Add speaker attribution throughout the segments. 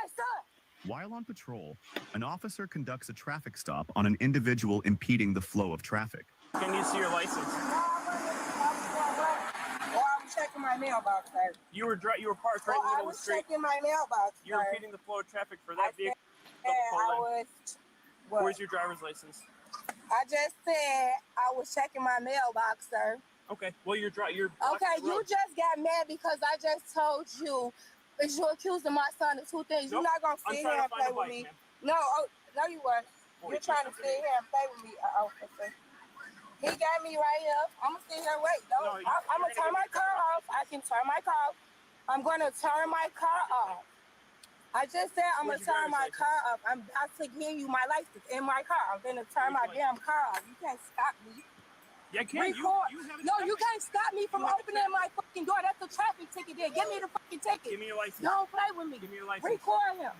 Speaker 1: my son.
Speaker 2: While on patrol, an officer conducts a traffic stop on an individual impeding the flow of traffic.
Speaker 3: Can you see your license?
Speaker 1: I'm checking my mailbox, sir.
Speaker 3: You were parked right in the middle of the street.
Speaker 1: I was checking my mailbox,
Speaker 3: You're impeding the flow of traffic for that vehicle.
Speaker 1: Where's
Speaker 3: your driver's license?
Speaker 1: I just said I was checking my mailbox, sir.
Speaker 3: Okay. Well, you're
Speaker 1: okay. You just got mad because I just told you that you accused my son of two things. Nope. You're not gonna sit here and play with me. Man. No, you weren't. You're trying to sit here and play with me, officer. He got me right here. I'm gonna sit here and wait. I'm gonna turn my car off. I can turn my car off. I'm gonna turn my car off. I just said I'm gonna turn my car off. I'm about to give you my license in my car. I'm gonna turn my damn car off. You can't stop me.
Speaker 3: Yeah, can't.
Speaker 1: You can't stop me from opening my fucking door. That's a traffic ticket there. Give me the fucking ticket.
Speaker 3: Give me your license.
Speaker 1: Don't play with me.
Speaker 3: Give me your license.
Speaker 1: Record him.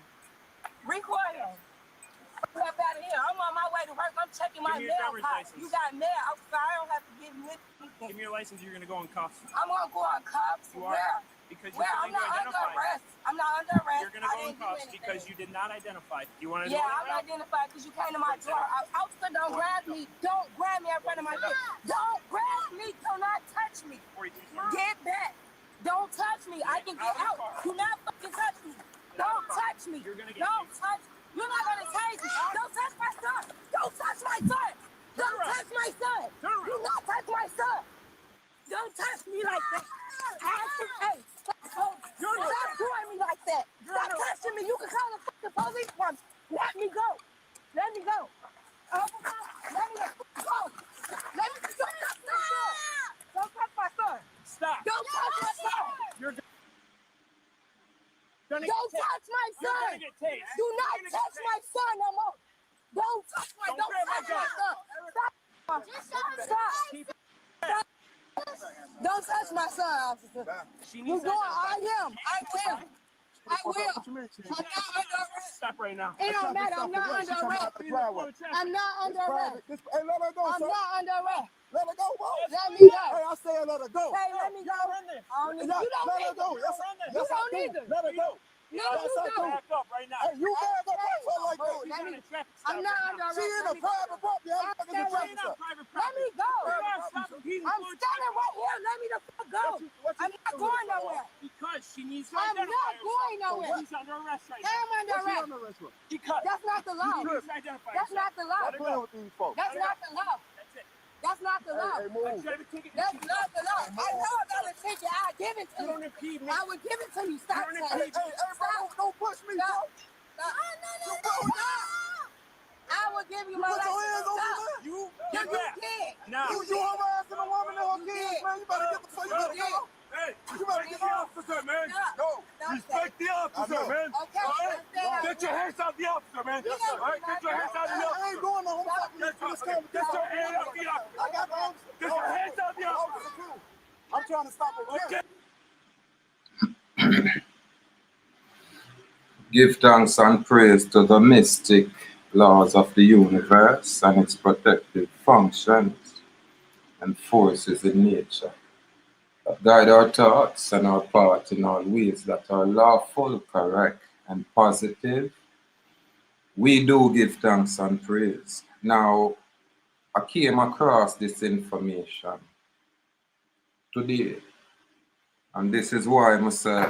Speaker 1: Up out of here. I'm on my way to work. I'm checking my mailbox. You got mail. I'm sorry. I don't have to give you anything.
Speaker 3: Give me your license. You're gonna go on cuffs.
Speaker 1: I'm gonna go on cuffs.
Speaker 3: You are.
Speaker 1: Where?
Speaker 3: Because
Speaker 1: I'm not under arrest. I'm not under arrest.
Speaker 3: You're gonna go on cuffs because you did not identify. You want to?
Speaker 1: Yeah, I'm identified because you came to my door. Officer, don't grab me. Don't grab me in front of my face. Don't grab me. Do not touch me. Get back. Don't touch me. I can get out. Do not fucking touch me. Don't touch me. Don't touch me. You're not gonna tase me. Don't touch my son. Don't touch my son. Don't touch my son. Do not touch my son. Don't touch me like that. Hey, stop doing me like that. Stop touching me. You can call the fucking police once. Let me go. Let me go. Let me go. Let me go. Don't touch my son.
Speaker 3: Stop.
Speaker 1: Don't touch my son. Don't touch my son. Do not touch my son no more. Don't touch my son. Stop. Don't touch my son, officer. You doing? I will. I'm not under arrest.
Speaker 3: Stop right now.
Speaker 1: It don't matter. I'm not under arrest. I'm not under arrest.
Speaker 4: Hey, let her go,
Speaker 1: I'm not under arrest.
Speaker 4: Let her go, bro.
Speaker 1: Let me go.
Speaker 4: Hey, I said let her go.
Speaker 1: Hey, let me go. You don't
Speaker 4: let her go.
Speaker 1: Yes, you don't either.
Speaker 4: Let her go.
Speaker 1: No, you don't.
Speaker 3: Back up right now.
Speaker 4: Hey, you back up like that.
Speaker 1: I'm not under arrest.
Speaker 4: She in a private property.
Speaker 1: Let me go. I'm standing right here. Let me the fuck go. I'm not going nowhere.
Speaker 3: Because she needs to
Speaker 1: I'm not going nowhere.
Speaker 3: She's under arrest right
Speaker 1: now. I'm under arrest.
Speaker 3: Because
Speaker 1: that's not the law. That's not the law. That's not the law. That's not the law. That's not the law. I know I got a ticket. I'll give it to you. I will give it to you. Stop.
Speaker 4: Hey, don't push me, bro.
Speaker 1: No. I will give you my life.
Speaker 4: Put your hands over there.
Speaker 3: You
Speaker 1: get back.
Speaker 3: Now.
Speaker 4: You harassing a woman and her kids, man. You better get the fuck. You better get off.
Speaker 5: Hey, you better get the officer, man. No. Respect the officer, man.
Speaker 1: Okay.
Speaker 5: Get your hands out the officer, man.
Speaker 4: Yes, sir.
Speaker 5: All right, get your hands out the officer.
Speaker 4: I ain't doing no
Speaker 5: Get your hands out the officer.
Speaker 4: I got the officer.
Speaker 5: Get your hands out the officer.
Speaker 4: I'm trying to stop it.
Speaker 5: Okay.
Speaker 6: Give thanks and praise to the mystic laws of the universe and its protective functions and forces in nature that guide our thoughts and our path in all ways that are lawful, correct, and positive. We do give thanks and praise. Now, I came across this information today, and this is why I must say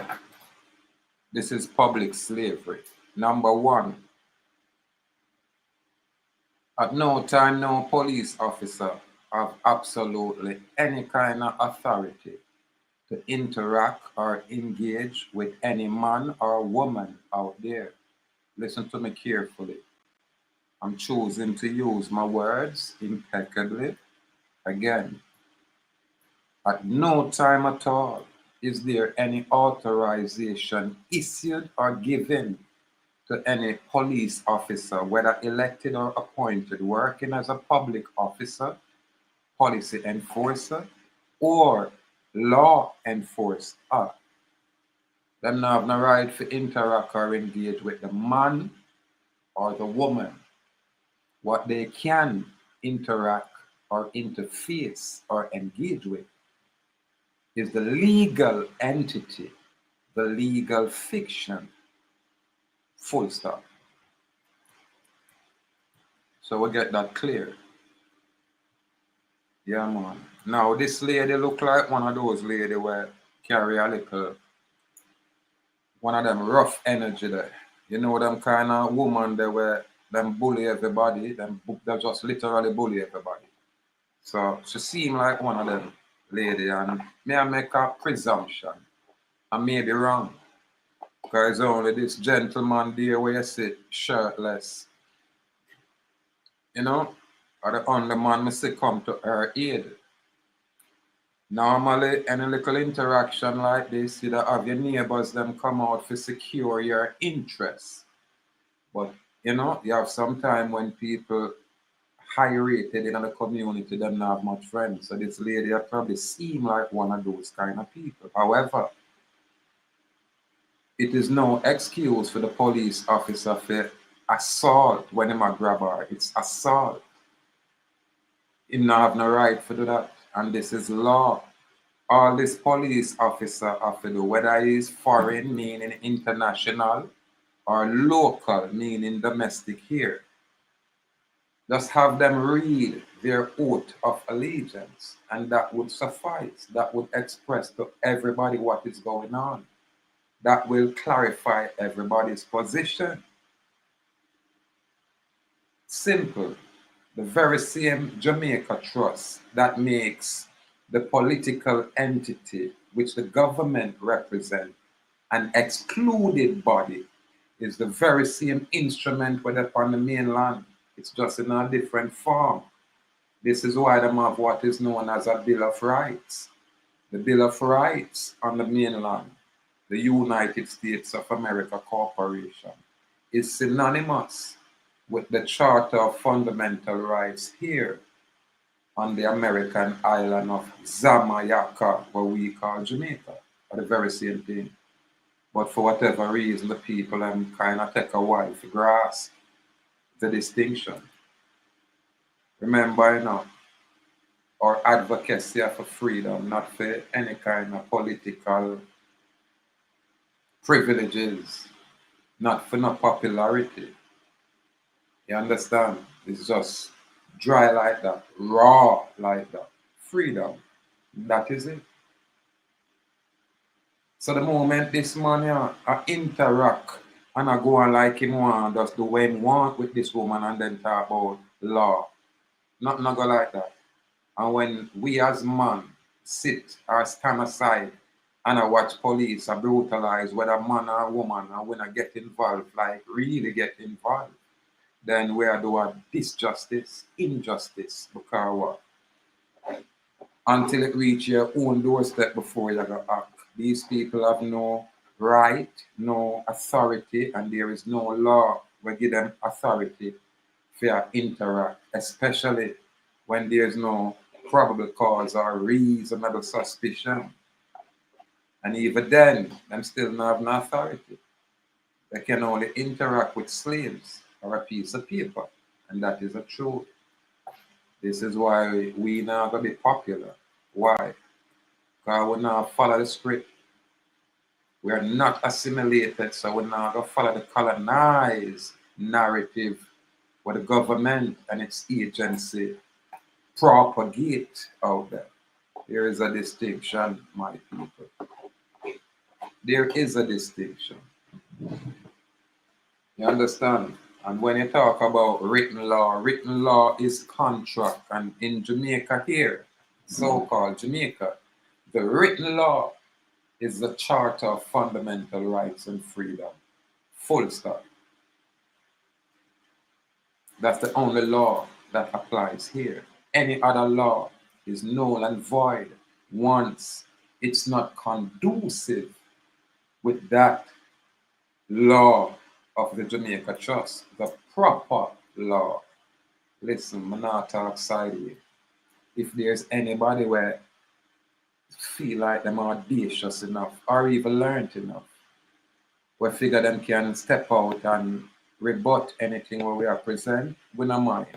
Speaker 6: this is public slavery. Number one, at no time, no police officer have absolutely any kind of authority to interact or engage with any man or woman out there. Listen to me carefully. I'm choosing to use my words impeccably. Again, at no time at all is there any authorization issued or given to any police officer, whether elected or appointed, working as a public officer, policy enforcer, or law enforcer. They don't have no right to interact or engage with the man or the woman. What they can interact or interface or engage with is the legal entity, the legal fiction Full stop. So we get that clear. Yeah, man. Now this lady look like one of those lady where carry a little, one of them rough energy there. You know them kind of woman there where them bully everybody, they just literally bully everybody. So she seem like one of them lady, and may I make a presumption. I may be wrong. Because only this gentleman there where you sit shirtless. You know? Or the only man me see come to her aid. Normally, any little interaction like this, you have your neighbors them come out to secure your interests. But you know, you have some time when people high rated in the community, them not have much friends. So this lady probably seem like one of those kind of people. However, it is no excuse for the police officer for assault when him a grab her. It's assault. He not have no right to do that. And this is law. All this police officer have to do, whether he is foreign, meaning international, or local, meaning domestic here. Just have them read their oath of allegiance, and that would suffice. That would express to everybody what is going on. That will clarify everybody's position. Simple. The very same Jamaica Trust that makes the political entity which the government represents an excluded body is the very same instrument whether upon the mainland. It's just in a different form. This is why they have what is known as a Bill of Rights. The Bill of Rights on the mainland, the United States of America Corporation, is synonymous with the Charter of Fundamental Rights here on the American island of Jamaica, what we call Jamaica, are the very same thing. But for whatever reason, the people kind of take a while to grasp the distinction. Remember, you know, our advocacy for freedom, not for any kind of political privileges, not for no popularity. You understand? It's just dry like that, raw like that. Freedom. That is it. So the moment this man I interact and I go on like him want, just do what he want with this woman and then talk about law. Not go like that. And when we as man sit or stand aside and I watch police brutalize whether man or woman, and when I get involved, like really get involved, then we are doing disjustice, injustice, because what? Until it reach your own doorstep before you go act. These people have no right, no authority, and there is no law where give them authority for interact, especially when there's no probable cause or reasonable suspicion. And even then, them still not have no authority. They can only interact with slaves or a piece of paper, and that is the truth. This is why we now gonna be popular. Why? Because we now follow the script. We are not assimilated, so we're now gonna follow the colonized narrative where the government and its agency propagate out there. There is a distinction, my people. There is a distinction. You understand? And when you talk about written law is contract. And in Jamaica here, so-called Jamaica, the written law is the Charter of Fundamental Rights and Freedom. Full stop. That's the only law that applies here. Any other law is null and void once it's not conducive with that law of the Jamaica Trust, the proper law. Listen, I'm not talk sideways. If there's anybody where feel like them audacious enough or even learned enough, we figure them can step out and rebut anything where we are present, we don't mind.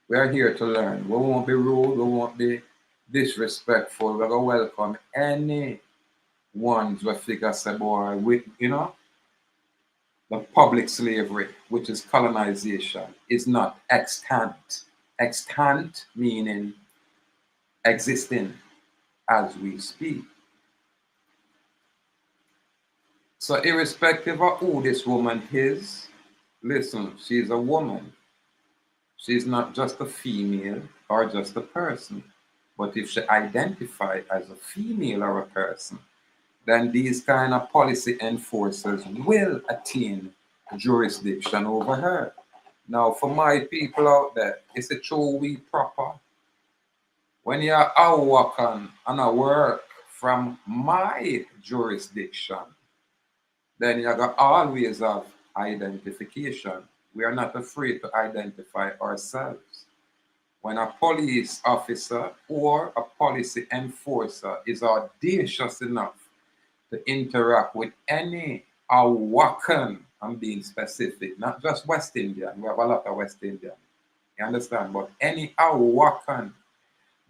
Speaker 6: We are here to learn. We won't be rude, we won't be disrespectful. We're going to welcome any ones we figure say, boy, you know, the public slavery, which is colonization, is not extant. Extant meaning existing as we speak. So irrespective of who this woman is, listen, she's a woman. She's not just a female or just a person. But if she identifies as a female or a person, then these kind of policy enforcers will attain jurisdiction over her. Now, for my people out there, is it true we proper? When you're out working and I work from my jurisdiction, then you got always have identification. We are not afraid to identify ourselves. When a police officer or a policy enforcer is audacious enough to interact with any Awakan, I'm being specific, not just West Indian, we have a lot of West Indian, you understand? But any Awakan,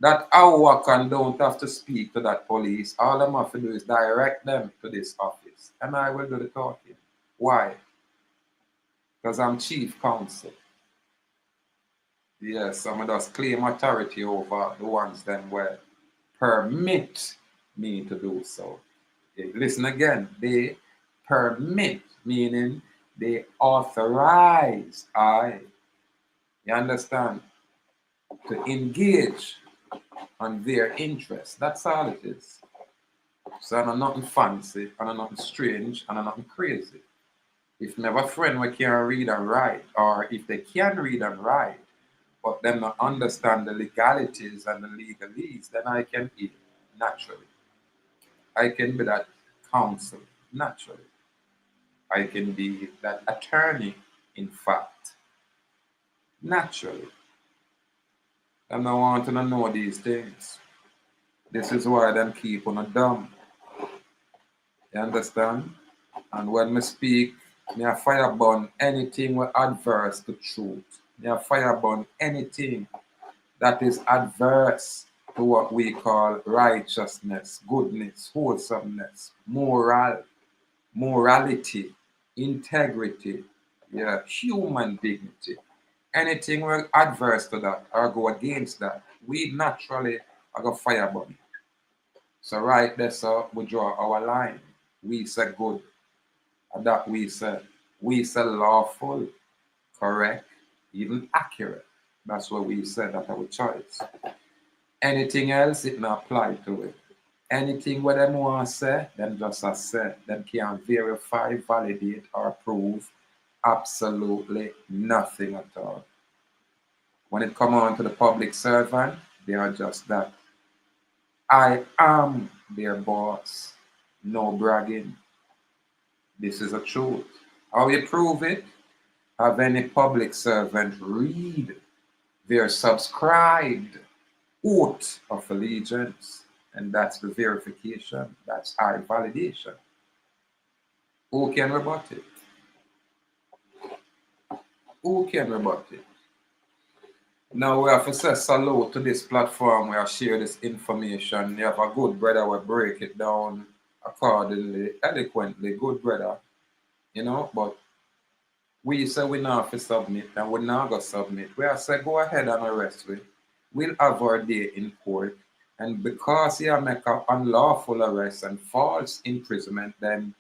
Speaker 6: that Awakan don't have to speak to that police. All them have to do is direct them to this office. And I will do the talking. Why? Because I'm chief counsel. Yes, I'm just claim authority over the ones them where permit me to do so. Okay, listen again, they permit, meaning they authorize you understand, to engage on their interests. That's all it is. So I'm nothing fancy, and I'm nothing strange, and I'm nothing crazy. If you have a friend who can read and write, or if they can read and write, but then not understand the legalities and the legalese, then I can be naturally. I can be that counsel naturally. I can be that attorney, in fact, naturally. And I want to know these things. This is why them keep on a dumb. You understand? And when me speak, me a fire burn anything with adverse to truth. Me a fire burn anything that is adverse to what we call righteousness, goodness, wholesomeness, morality, integrity, yeah, human dignity. Anything we're adverse to that or go against that, we naturally are going to fire burn. So right there, so we draw our line. We say good. And that we say lawful, correct, even accurate. That's what we said, that's our choice. Anything else, it not apply to it. Anything what them want to say, them just a say. Them can't verify, validate, or prove absolutely nothing at all. When it comes on to the public servant, they are just that. I am their boss. No bragging. This is a truth. How you prove it? Have any public servant read their subscribed oath of allegiance, and that's the verification. That's our validation. Who can rebut it? Who can rebut it? Now we have to say salute to this platform where I share this information. You have a good brother will break it down accordingly, eloquently, good brother. You know, but we say we not have to submit and we not going to submit. We have say go ahead and arrest me. We'll have our day in court. And because you make an unlawful arrest and false imprisonment, then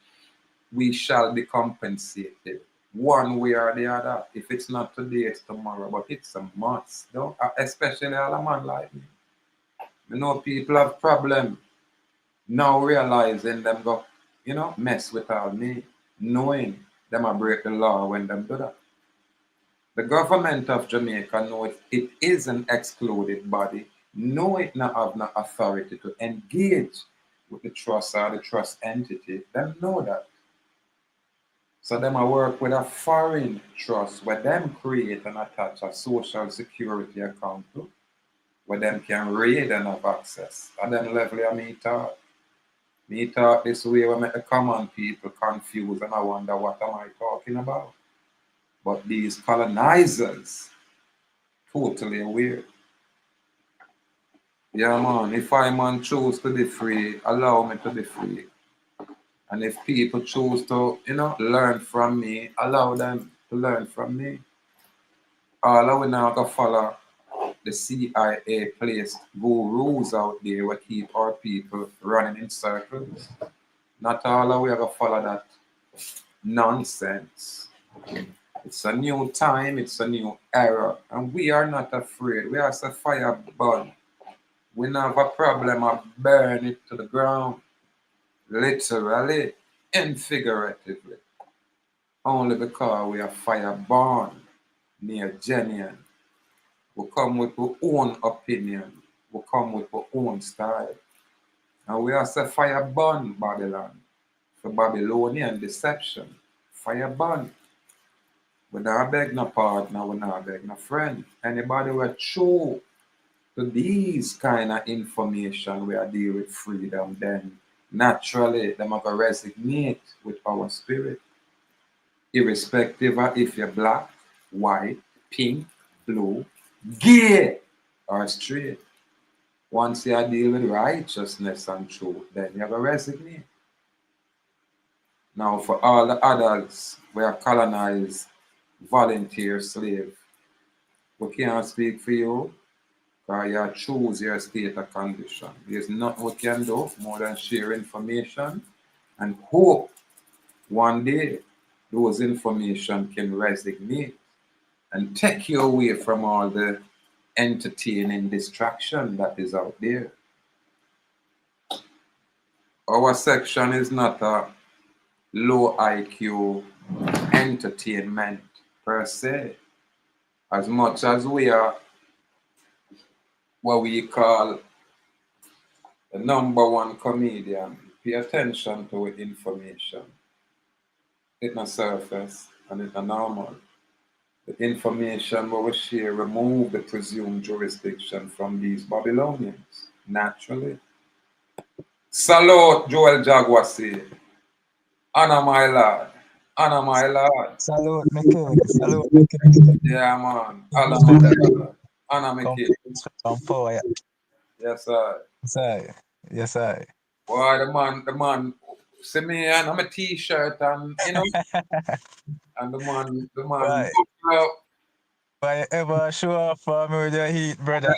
Speaker 6: we shall be compensated one way or the other. If it's not today, it's tomorrow, but it's a must. Don't, especially all a man like me. You know, people have problem now realizing them go, you know, mess with all me, knowing them a break the law when them do that. The government of Jamaica knows it is an excluded body. No, it not have no authority to engage with the trust or the trust entity. Them know that. So them a work with a foreign trust where them create and attach a social security account to, where them can raid and have access. At them level of me talk. Me talk this way will make the common people confused and I wonder what am I talking about. But these colonizers, totally weird. Yeah man, if I man choose to be free, allow me to be free. And if people choose to, learn from me, allow them to learn from me. All of we now go follow the CIA placed gurus out there will keep our people running in circles. Not all of we are going to follow that nonsense. It's a new time, it's a new era, and we are not afraid. We are a fire burn. We don't have a problem of burn it to the ground, literally and figuratively. Only because we are fire born, near genuine. We come with our own opinion. We come with our own style. And we are a fire burn Babylon. For Babylonian deception. Fire burn. We not beg no partner, we not beg no friend. Anybody who are true to these kind of information we are deal with freedom, then naturally them are going to resonate with our spirit. Irrespective of if you're black, white, pink, blue, gay, or straight. Once you deal with righteousness and truth, then you're going to resonate. Now, for all the adults we are colonized, volunteer slave, we can't speak for you because you choose your state of condition. There's nothing we can do more than share information and hope one day those information can resonate and take you away from all the entertaining distraction that is out there. Our section is not a low IQ entertainment per se, as much as we are what we call the #1 comedian. Pay attention to information. It's not surface and it's not normal. The information we will share remove the presumed jurisdiction from these Babylonians, naturally. Salute Joel Jagwasi. Anna my lord. Anna my lord.
Speaker 7: Salute me king. Salute me king.
Speaker 6: Yeah man. Anna my lord. Anna my king.
Speaker 7: Come forward.
Speaker 6: Yes sir.
Speaker 7: Yes, I. Yes, I.
Speaker 6: Boy, the man, see me and I'm a t-shirt and and the man,
Speaker 7: Right. Why you ever show off for me with your heat, brother?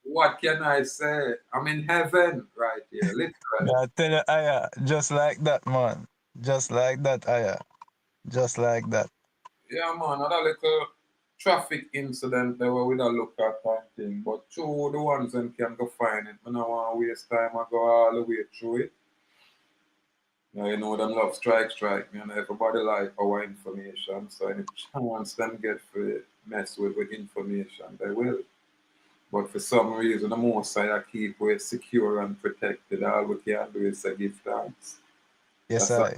Speaker 6: what can I say? I'm in heaven right here, literally.
Speaker 7: I tell you, Aya, just like that, man. Just like that, Aya. Just like that.
Speaker 6: Yeah, man, another little traffic incident there where we don't look at that thing, but two the ones that can go find it. I don't want to waste time. I go all the way through it. You know them love strike, everybody like our information. So any chance them get for mess with information, they will. But for some reason, the most I keep it secure and protected. All we can do is say give thanks.
Speaker 7: Yes,
Speaker 6: That's all
Speaker 7: I.
Speaker 6: I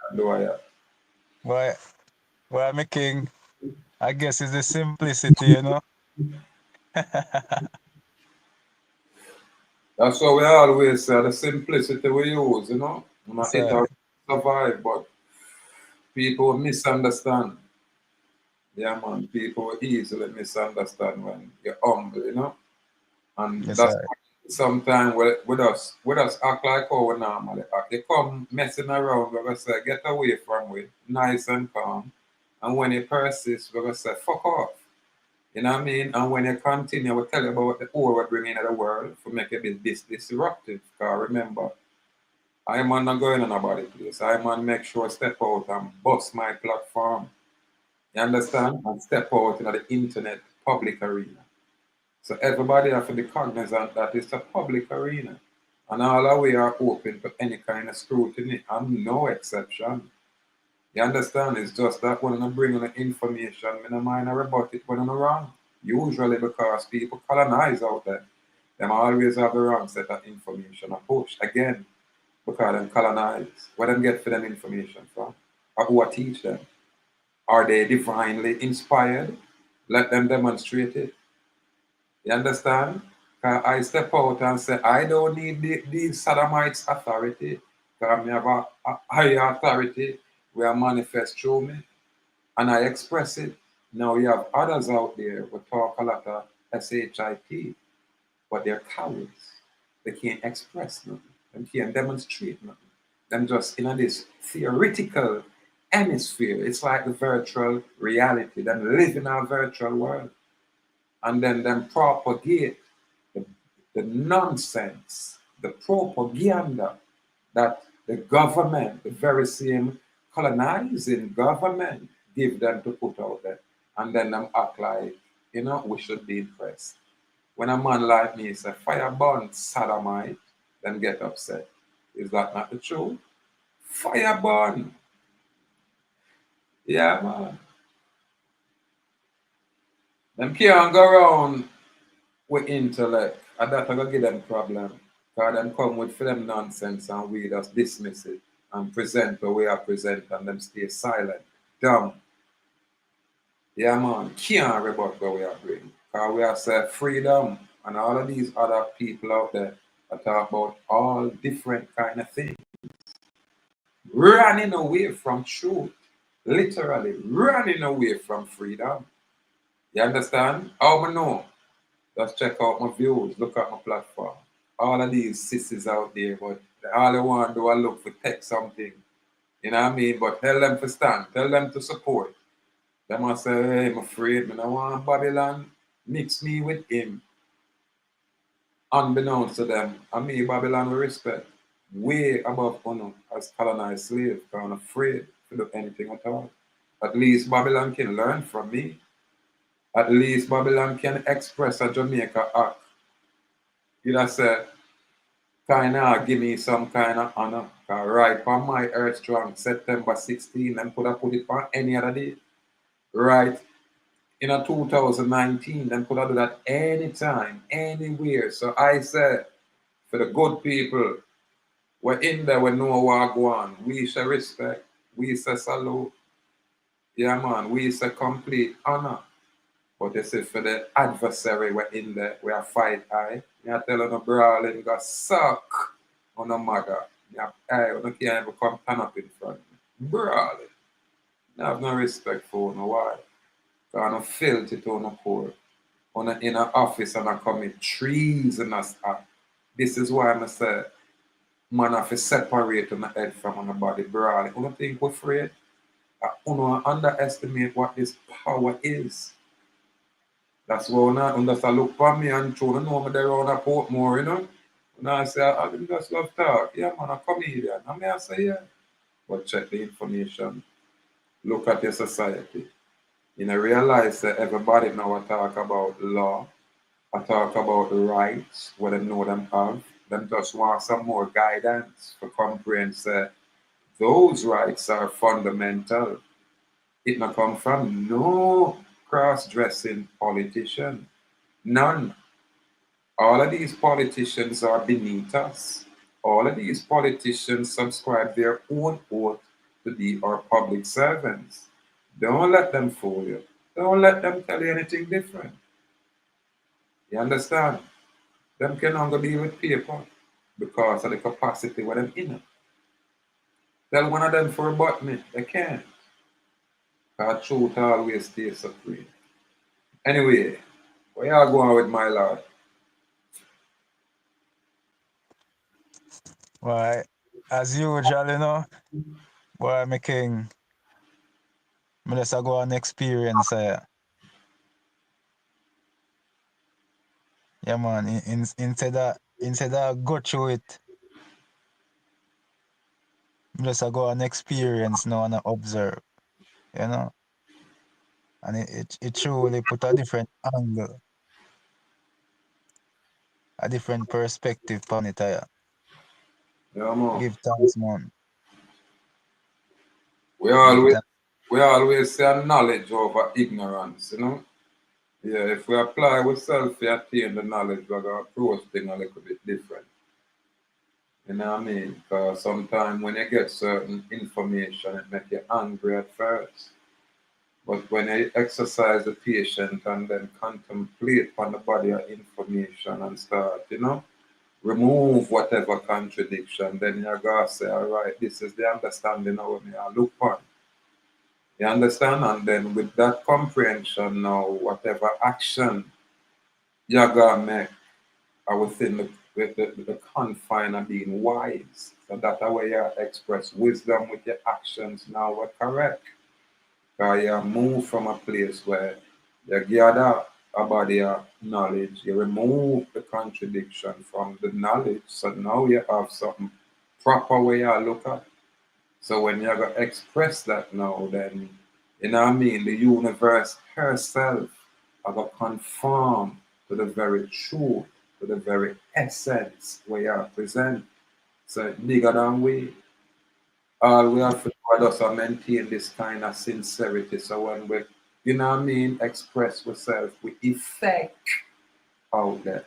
Speaker 6: can do.
Speaker 7: Why, my king? I guess it's the simplicity, you know?
Speaker 6: That's what we always say, the simplicity we use,
Speaker 7: Yes,
Speaker 6: It
Speaker 7: I.
Speaker 6: survive, but people misunderstand. Yeah, man, people easily misunderstand when you're humble, And
Speaker 7: Yes,
Speaker 6: that's
Speaker 7: I.
Speaker 6: sometimes with us act like how we normally act. They come messing around, we're gonna say, get away from it, nice and calm. And when you persist, we're gonna say, fuck off. You know what I mean? And when you continue, we tell you about the poor we're bringing into the world to make it a bit disruptive. Because remember, I'm not going on nobody place. I'm on make sure step out and bust my platform. You understand? And step out into the internet public arena. So everybody has to be cognizant that it's a public arena. And all of we are open to any kind of scrutiny and no exception. You understand? It's just that when I bring in the information, I don't mind about it when I'm wrong. Usually because people colonize out there. Them always have the wrong set of information and push. Again, because them colonize. Where them get for them information from? Or who I teach them? Are they divinely inspired? Let them demonstrate it. You understand? I step out and say, I don't need these sodomites' authority. Because I have a higher authority where manifest through me. And I express it. Now you have others out there who talk a lot of SHIT, but they're cowards. They can't express nothing. They can't demonstrate nothing. Them just in this theoretical hemisphere. It's like the virtual reality. Them live in our virtual world. And then them propagate the nonsense, the propaganda that the government, the very same colonizing government, give them to put out there. And then them act like, we should be impressed. When a man like me say, fire burn sodomite, then get upset. Is that not the truth? Fire burn. Yeah, man. Them can't go around with intellect. And that's going to give them problem. Because them come with film nonsense and we just dismiss it and present the way I present and them stay silent. Dumb. Yeah, man. Can't rebut the way I bring. Because we have said freedom and all of these other people out there that talk about all different kind of things. Running away from truth. Literally running away from freedom. You understand? How I know? Just check out my views, look at my platform. All of these sissies out there, but all they want to do is look for tech something. You know what I mean? But tell them to stand, tell them to support. They must say, hey, I'm afraid, man, I want Babylon mix me with him. Unbeknownst to them, I mean Babylon with respect. Way above honor as colonized slave, because I'm afraid to do anything at all. At least Babylon can learn from me. At least Babylon can express a Jamaica act. You know, say, kind of give me some kind of honor. Right, for my Earth Strong, September 16, and could have put it on any other day. Right, in a 2019, and could have do that anytime, anywhere. So I said, for the good people, we're in there, we know what go on. We shall respect, we say salute. Yeah, man, we say complete honor. But they say for the adversary, we're in there, we are fight high. I tell you, no brawling, go suck on the mother. I can't even come turn up in front of me. Brawling. I have no respect for no why. Because I'm filthy to no core. On in an office and I commit treason and stuff. This is why I say, man, I have to separate on the head from on the body. Brawling. You don't think we're afraid? I don't underestimate what this power is. That's why when just look for me and try to know me there around a Portmore, you know. And I say, I didn't just love talk. Yeah, man, a comedian. And I say, yeah. But check the information. Look at your society. You know, realize that everybody now talk about law. I talk about the rights, what they know them have. Them just want some more guidance to comprehend say, those rights are fundamental. It not come from no cross-dressing politician. None. All of these politicians are beneath us. All of these politicians subscribe their own oath to be our public servants. Don't let them fool you. Don't let them tell you anything different. You understand? Them can only deal with paper because of the capacity with them in it. Tell one of them for rebut me. They can't. Because truth always stays supreme. Anyway, where y'all going with my lord?
Speaker 7: Why, as usual, you know, boy, my king, I just go on experience. Yeah, man, instead of go through it, I just go on experience now and observe, you know. And it truly put a different angle, a different perspective on it.
Speaker 6: Yeah, man.
Speaker 7: Give thanks, man.
Speaker 6: We
Speaker 7: Give
Speaker 6: always
Speaker 7: thanks.
Speaker 6: we always say knowledge over ignorance, you know. Yeah, if we apply ourselves to attain the knowledge, we're gonna approach things a little bit different. You know what I mean? Because sometimes when you get certain information, it makes you angry at first. But when you exercise the patience and then contemplate on the body of information and start, you know, remove whatever contradiction, then you're going to say, all right, this is the understanding of me I look on. You understand? And then with that comprehension now, whatever action you're going to make are with the confine of being wise. So that's the way you express wisdom with your actions now are correct. Because you move from a place where you gather a body of knowledge, you remove the contradiction from the knowledge, so now you have something proper way you look at. So when you're going to express that now, then, you know what I mean, the universe herself are going to conform to the very truth, to the very essence where you present. So it's bigger than we. All we have to do is maintain this kind of sincerity. So when we, you know what I mean, express ourselves with effect out there,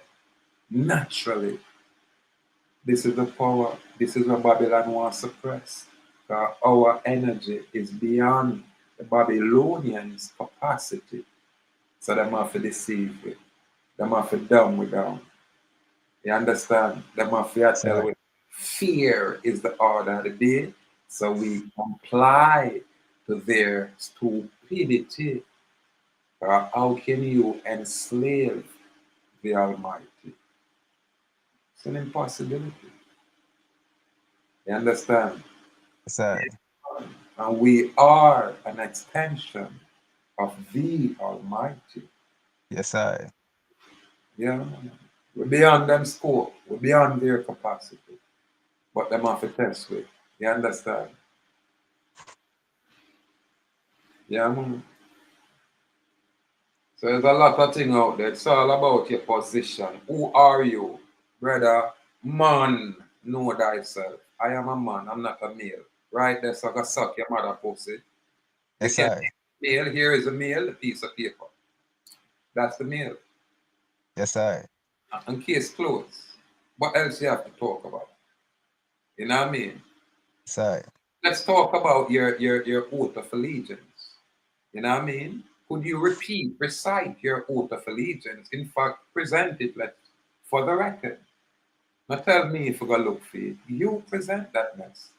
Speaker 6: naturally, this is the power. This is what Babylon wants to suppress. Our energy is beyond the Babylonians' capacity. So they have to deceive we. They have to dumb we down. You understand? They have to tell we fear is the order of the day. So we comply to their stupidity. How can you enslave the Almighty? It's an impossibility. You understand?
Speaker 7: Yes,
Speaker 6: And we are an extension of the Almighty.
Speaker 7: yes, I.
Speaker 6: Yeah. We're beyond them scope. We're beyond their capacity. But them have to test with. You understand? Yeah, man. So there's a lot of things out there. It's all about your position. Who are you? Brother, man, know thyself. I am a man, I'm not a male. Right there, so I can suck your mother pussy.
Speaker 7: Yes,
Speaker 6: You
Speaker 7: I.
Speaker 6: can't male, here is a male, a piece of paper. That's the male.
Speaker 7: Yes, I.
Speaker 6: And case closed. What else you have to talk about? You know what I mean?
Speaker 7: Yes, I.
Speaker 6: Let's talk about your oath of allegiance. You know what I mean? Could you recite your oath of allegiance? In fact, present it for the record. Now tell me if you're going to look for it. You present that mess.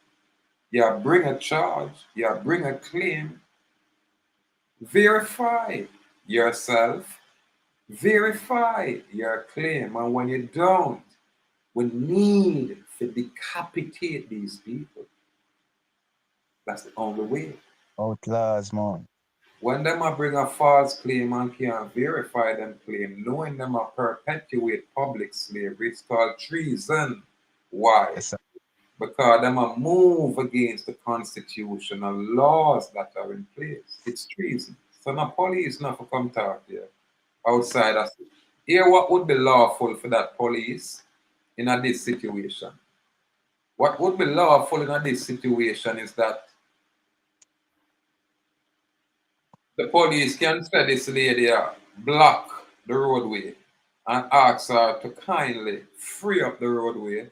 Speaker 6: You bring a charge. You bring a claim. Verify yourself. Verify your claim. And when you don't, we need to decapitate these people. That's the only way.
Speaker 7: Outlaws, man.
Speaker 6: When them a bring a false claim and can't verify them claim, knowing them a perpetuate public slavery, it's called treason. Why?
Speaker 7: Yes, sir.
Speaker 6: Because them a move against the constitutional laws that are in place. It's treason. So the police not to come talk here outside us. Here what would be lawful for that police in this situation? What would be lawful in this situation is that the police can say this lady block the roadway and ask her to kindly free up the roadway,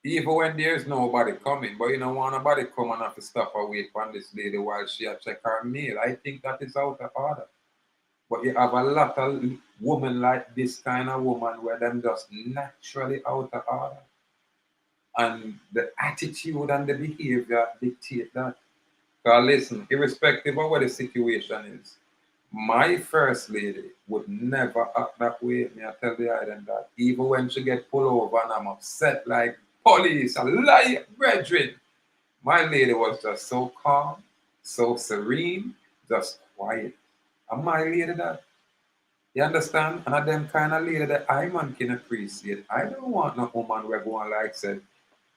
Speaker 6: even when there's nobody coming. But you don't want nobody come and have to stop or wait for this lady while she check her mail. I think that is out of order. But you have a lot of women like this kind of woman where them just naturally out of order. And the attitude and the behavior dictate that. Because listen, irrespective of what the situation is, my first lady would never act that way. Me I tell the island that. Even when she get pulled over and I'm upset like police, a lie, brethren. My lady was just so calm, so serene, just quiet. And my lady that. You understand? And them kind of lady that I man can appreciate. I don't want no woman where going like said,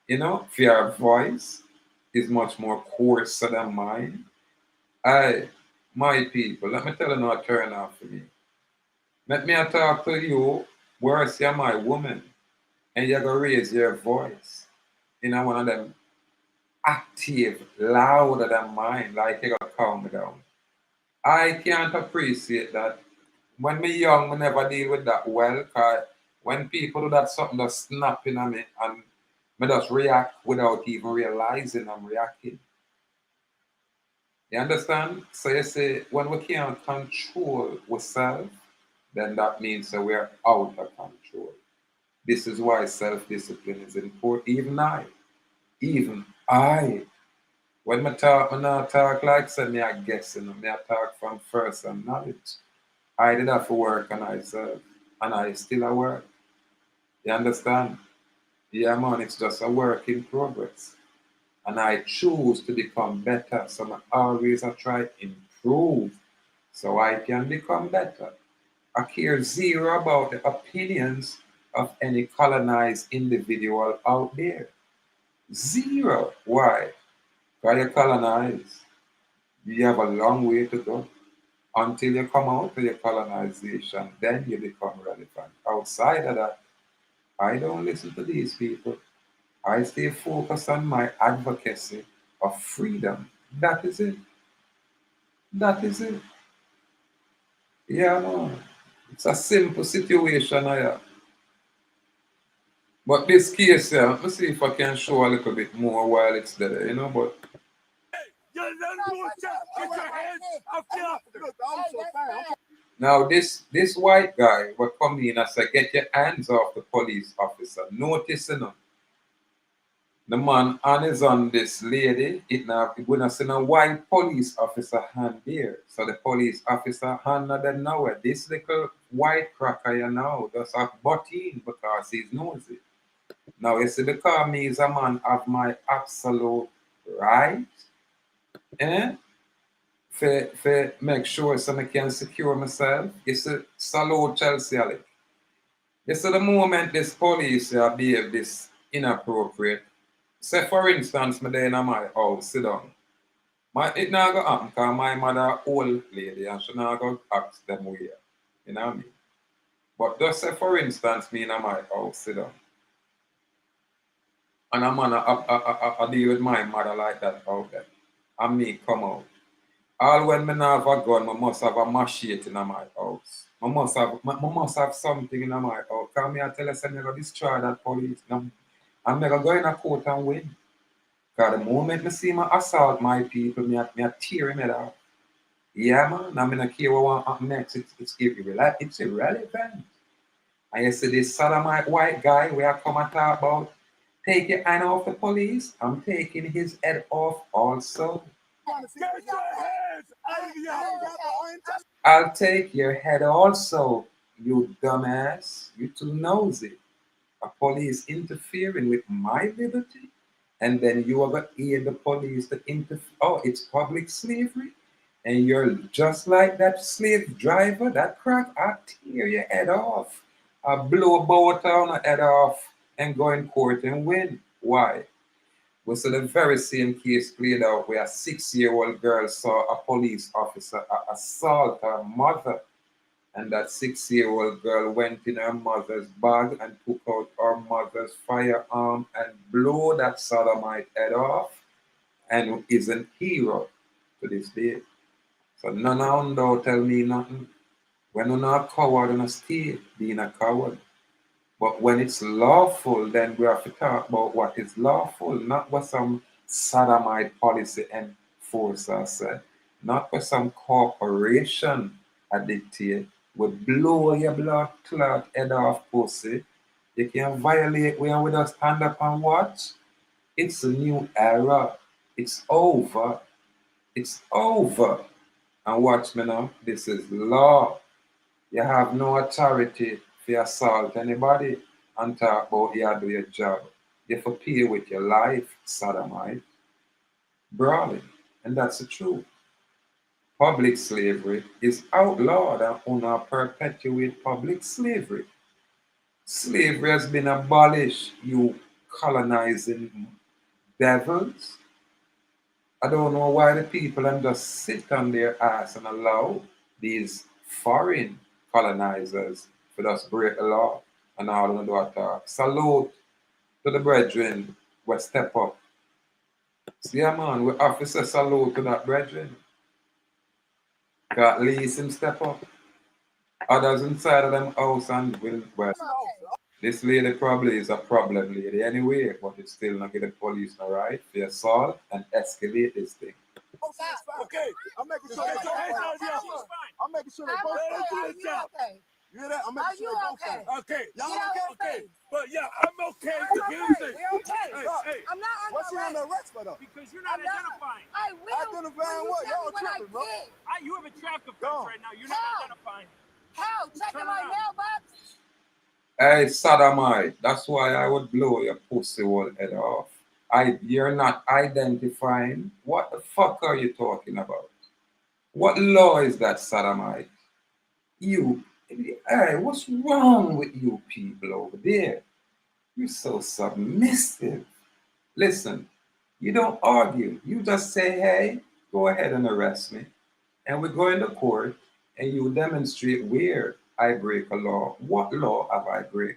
Speaker 6: you know, if your voice is much more coarser than mine. My people, let me tell you now, turn off for me. Let me talk to you, worse, you're my woman, and you're going to raise your voice. You know, one of them active, louder than mine, like you're going to calm me down. I can't appreciate that. When me young, me never deal with that well, because when people do that, something just snapping at me, and me just react without even realizing I'm reacting. You understand? So you say, when we can't control ourselves, then that means that we're out of control. This is why self-discipline is important. Even I, when I talk, when I talk like say me I guess, you know, me I talk from first and knowledge. I did have to work on myself, and I still at work. You understand? Yeah, man, it's just a work in progress. And I choose to become better. So I always try to improve so I can become better. I care zero about the opinions of any colonized individual out there. Zero. Why? Because you're colonized. You have a long way to go until you come out of your colonization. Then you become relevant. Outside of that, I don't listen to these people. I stay focused on my advocacy of freedom. That is it. That is it. Yeah, man. It's a simple situation I have. But this case here, let me see if I can show a little bit more while it's there, you know, but
Speaker 5: You're not doing that. Get your hands off the officer.
Speaker 4: Look, the officer fine.
Speaker 6: now this white guy will come in and say, get your hands off the police officer. Notice, you know, the man hand is on this lady. It now we're not seeing a white police officer hand there. So the police officer hand not them now. This little white cracker you know just have butt in because he's nosy. Now you see because me is a man of my absolute right. For make sure so I can secure myself. You see, salute Chelsea Alec. You see the moment this police behave this inappropriate. Say for instance, me there in my house, sit down. It not go happen because my mother old lady and she not go ask them where. You know what I mean? But just say for instance, me in my house, sit down. And a man I deal with my mother like that out there. And me come out. All when me not have a gun, I must have a machete in my house. I must have something in my house. Because me I tell us I'm going to destroy that police. I'm going to go in a court and win. Because the moment I see me assault my people, me tear him head off. Yeah, man. I'm not care what will happen next. It's irrelevant. And you see this sodomite white guy where I come and talk about, take your hand off the police. I'm taking his head off also.
Speaker 5: Get your hands out of the officer.
Speaker 6: I'll take your head also, you dumbass. You too nosy. A police interfering with my liberty, and then you are going to aid the police to interfere. Oh, it's public slavery, and you're just like that slave driver, that crack. I tear your head off. I blow a bow on your head off and go in court and win. Why? We saw the very same case played out where a 6-year-old girl saw a police officer assault her mother. And that 6-year-old girl went in her mother's bag and took out her mother's firearm and blew that sodomite head off and is an hero to this day. So none of them tell me nothing. When you're not a coward and a stay being a coward. But when it's lawful, then we have to talk about what is lawful, not what some sodomite policy enforcer said, not what some corporation dictate would blow your blood clot head off pussy. You can violate where we just stand up and watch. It's a new era. It's over. It's over. And watch me now. This is law. You have no authority to assault anybody and talk about you do your job. You have to pay with your life, sodomite. Brawling. And that's the truth. Public slavery is outlawed and will perpetuate public slavery. Slavery has been abolished, you colonizing devils. I don't know why the people can just sit on their ass and allow these foreign colonizers to just break the law and all of do attack. Salute to the brethren we step up. See, yeah, man, we have to say salute to that brethren. At least him step up. Others inside of them house and will, well, this lady probably is a problem lady anyway, but it's still not get the police no right for assault and escalate this thing.
Speaker 4: Okay, I'm making sure they both. I'm making sure they both. You hear that? I'm making sure they both.
Speaker 5: Okay.
Speaker 4: Y'all
Speaker 5: Okay. But yeah, I'm okay with
Speaker 1: We're
Speaker 5: music.
Speaker 1: okay.
Speaker 5: Hey.
Speaker 1: I'm not under
Speaker 4: What's he under
Speaker 1: arrest.
Speaker 4: arrest for though?
Speaker 3: Because you're not identifying.
Speaker 1: I will.
Speaker 4: Identifying
Speaker 1: when you
Speaker 4: what?
Speaker 1: tell
Speaker 4: Y'all
Speaker 1: me what I
Speaker 4: tripping, bro.
Speaker 1: did.
Speaker 3: You have a traffic offense
Speaker 4: Go.
Speaker 3: right now. You're not
Speaker 1: How?
Speaker 3: identifying.
Speaker 1: How? Checking
Speaker 3: Turn
Speaker 1: my
Speaker 3: around.
Speaker 1: mailbox?
Speaker 6: Hey, sodomite, that's why I would blow your pussy whole head off. You're not identifying. What the fuck are you talking about? What law is that, sodomite? You, hey, what's wrong with you people over there? You're so submissive. Listen, you don't argue. You just say, hey, go ahead and arrest me. And we go into court and you demonstrate where I break a law. What law have I break?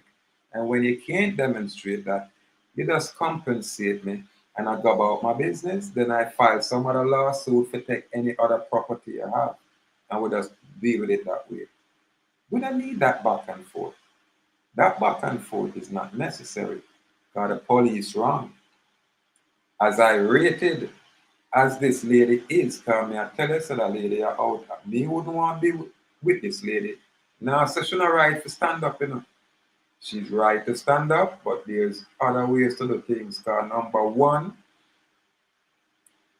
Speaker 6: And when you can't demonstrate that, you just compensate me and I go about my business. Then I file some other lawsuit for take any other property I have. And we just deal with it that way. We don't need that back and forth. That back and forth is not necessary because the police wrong. As I rated as this lady is, because me I tell her so that lady are out. Me wouldn't want to be with this lady. Now, so she's not right to stand up, you know. She's right to stand up, but there's other ways to do things. Because number one,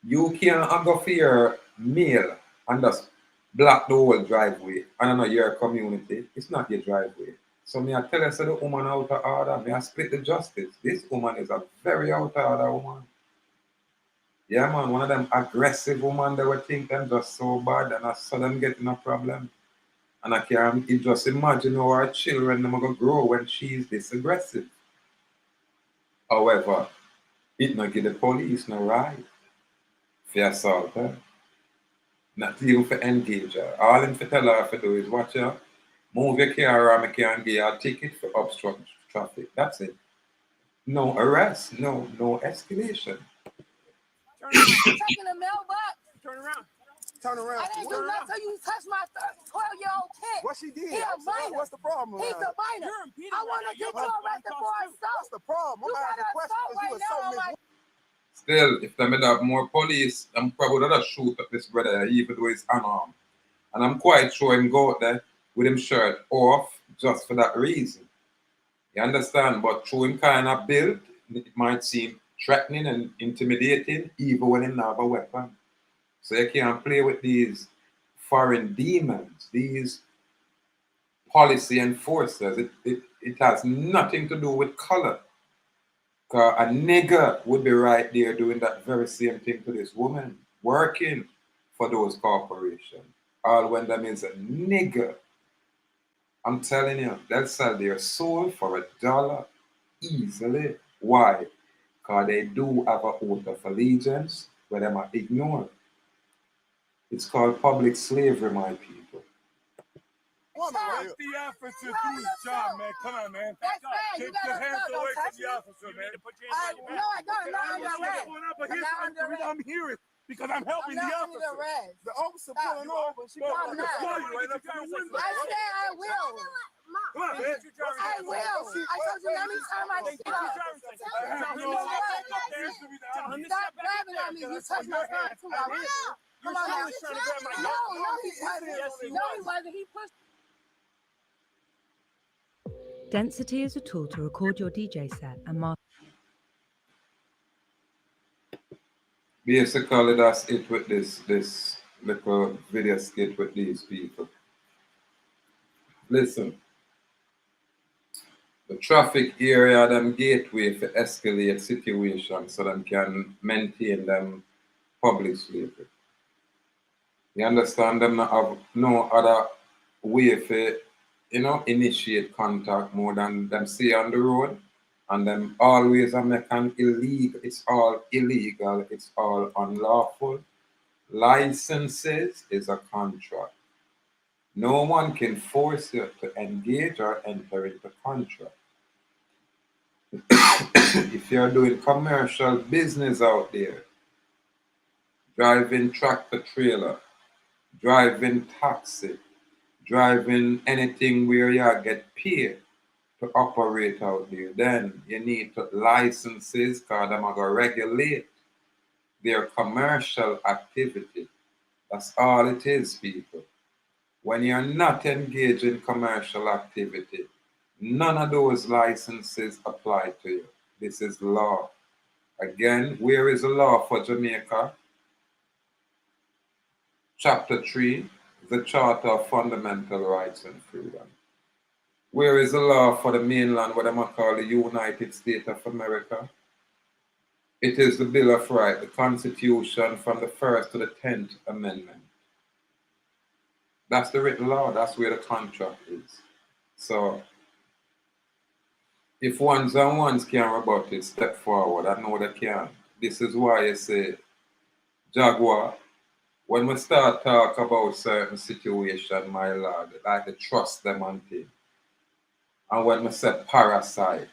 Speaker 6: you can't go for your mail and just block the whole driveway. I don't know your community. It's not your driveway. So me I tell her so the woman out of order. Me I split the justice. This woman is a very out of order woman. Yeah, man, one of them aggressive women that would think them just so bad and I saw them getting a problem. And I can just imagine how our children are going to grow when she's this aggressive. However, it not give the police no right for assault her. Not even for engage her. All them for tell her to do is watch her, move your car around, I can give her a ticket for obstruct traffic. That's it. No arrest, no escalation.
Speaker 1: Taking the mailbox.
Speaker 3: Turn around.
Speaker 4: Turn around.
Speaker 1: I didn't do nothing till you touched my 12-year-old kid.
Speaker 4: What she did?
Speaker 1: He a minor.
Speaker 4: What's the problem?
Speaker 1: He's a minor. I want to get you arrested for
Speaker 4: What's
Speaker 1: assault.
Speaker 4: the problem?
Speaker 1: You
Speaker 4: I'm
Speaker 1: got
Speaker 4: asking questions
Speaker 1: assault
Speaker 4: because
Speaker 1: right
Speaker 4: you
Speaker 1: now.
Speaker 4: assault Miss.
Speaker 6: Still, if they have more police, I'm probably not shoot at this brother, even though he's unarmed. And I'm quite sure him go out there with him shirt off just for that reason. You understand? But through him kind of build, it might seem threatening and intimidating, even when he don't have a weapon. So you can't play with these foreign demons, these policy enforcers. It has nothing to do with color. Because a nigger would be right there doing that very same thing to this woman, working for those corporations. All when them is a nigger. I'm telling you, they'll sell their soul for $1 easily. Why? Because they do have an oath of allegiance where they might ignore. It's called public slavery, my people.
Speaker 4: Woman, right?
Speaker 5: Let the officer do his job, man. Come on, man.
Speaker 1: That's bad.
Speaker 5: Take
Speaker 1: You got
Speaker 5: your hands
Speaker 1: to
Speaker 5: away
Speaker 1: touch
Speaker 5: from the
Speaker 1: me.
Speaker 5: officer, man.
Speaker 3: Put your hands
Speaker 1: No, I don't. I'm not under arrest.
Speaker 5: But here's
Speaker 1: not
Speaker 5: the
Speaker 1: under
Speaker 5: reason I'm here is because I'm
Speaker 1: I'm
Speaker 5: helping the
Speaker 1: not under
Speaker 5: officer.
Speaker 1: arrest.
Speaker 4: The officer pulling over. She
Speaker 5: Bro,
Speaker 1: I'm
Speaker 5: I'm
Speaker 1: not.
Speaker 5: gonna fly you right up from the window.
Speaker 1: I said I will.
Speaker 5: Come on, man.
Speaker 1: I will. I told you let me turn my shit off. Stop grabbing on me. You touched my phone too. I will. Come on now. No, he wasn't. No, he wasn't. He pushed.
Speaker 8: Density is a tool to record your DJ set and mark.
Speaker 6: Basically, that's it with this little video skit with these people. Listen, the traffic area, them gateway for escalate situations so them can maintain them public slavery. You understand? Them not have no other way for, initiate contact more than them stay on the road and them always make an illegal, it's all illegal, it's all unlawful. Licenses is a contract. No one can force you to engage or enter into contract. If you're doing commercial business out there, driving tractor trailer, driving taxi, driving anything where you get paid to operate out there, then you need to licenses because they're going to regulate their commercial activity. That's all it is, people. When you're not engaged in commercial activity, none of those licenses apply to you. This is law. Again, where is the law for Jamaica? Chapter 3, the Charter of Fundamental Rights and Freedom. Where is the law for the mainland, what I call the United States of America? It is the Bill of Rights, the Constitution from the 1st to the 10th Amendment. That's the written law, that's where the contract is. So, if ones and ones can rebut it, step forward. I know they can. This is why I say, Jaguar, when we start talk about certain situation, my lord, like to trust them and things. And when we say parasite,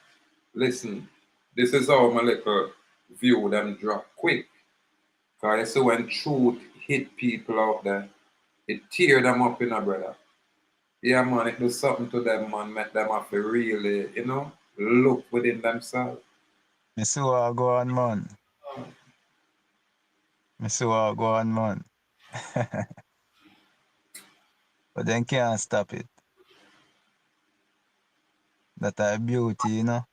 Speaker 6: listen, this is how my little view them drop quick. Because you see when truth hit people out there, it tear them up in a brother. Yeah, man, it do something to them, man, make them have to really, look within themselves.
Speaker 7: Me see what go on, man. Me see what go on, man. But then can't stop it. That a beauty, you know.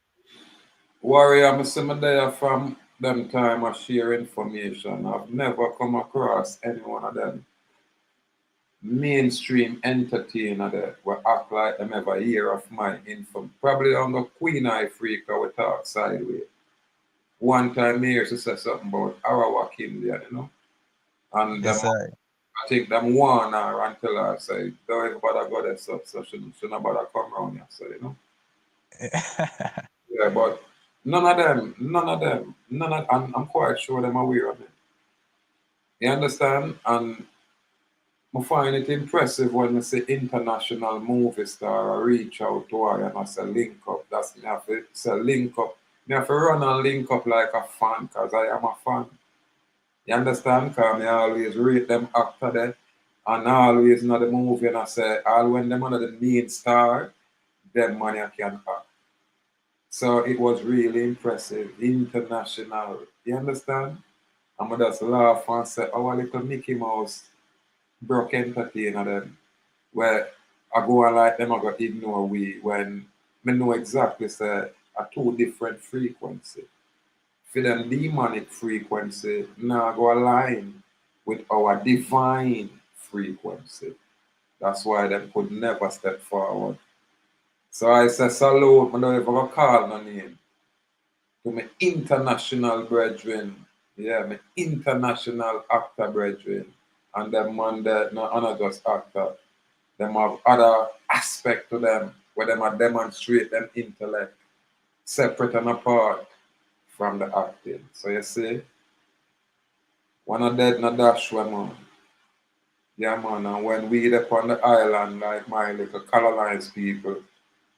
Speaker 6: Warrior, I'm saying there from them time I share information. I've never come across any one of them mainstream entertainer that will act like them ever hear of my info. Probably on the Queen Eye Freak I would talk sideways. One time here to say something about Arawak India, And
Speaker 7: Yes,
Speaker 6: I think them warn her until I say, don't even bother go there, so shouldn't bother come around here, so, Yeah, but none of them, I'm quite sure them aware of it. You understand? And I find it impressive when I say international movie star I reach out to her and I say link up. That's me have to say link up. Me have to run and link up like a fan because I am a fan. You understand? Because I always rate them actor there and always know the movie and I say all when them are the main star, them money I can act. So it was really impressive, international. You understand? And I just laugh and say, our little Mickey Mouse broke entertainer them. Where I go and like them, I go ignore we when I know exactly say a two different frequency. For them demonic frequency, now go align with our divine frequency. That's why them could never step forward. So I say salute, I don't ever call no name. To my international brethren, yeah, my international actor brethren, and them man that not just actor, them have other aspect to them where them are demonstrate them intellect separate and apart from the acting. So you see, one of dead na dash one man. Yeah man, and when we up on the island like my little colonized people,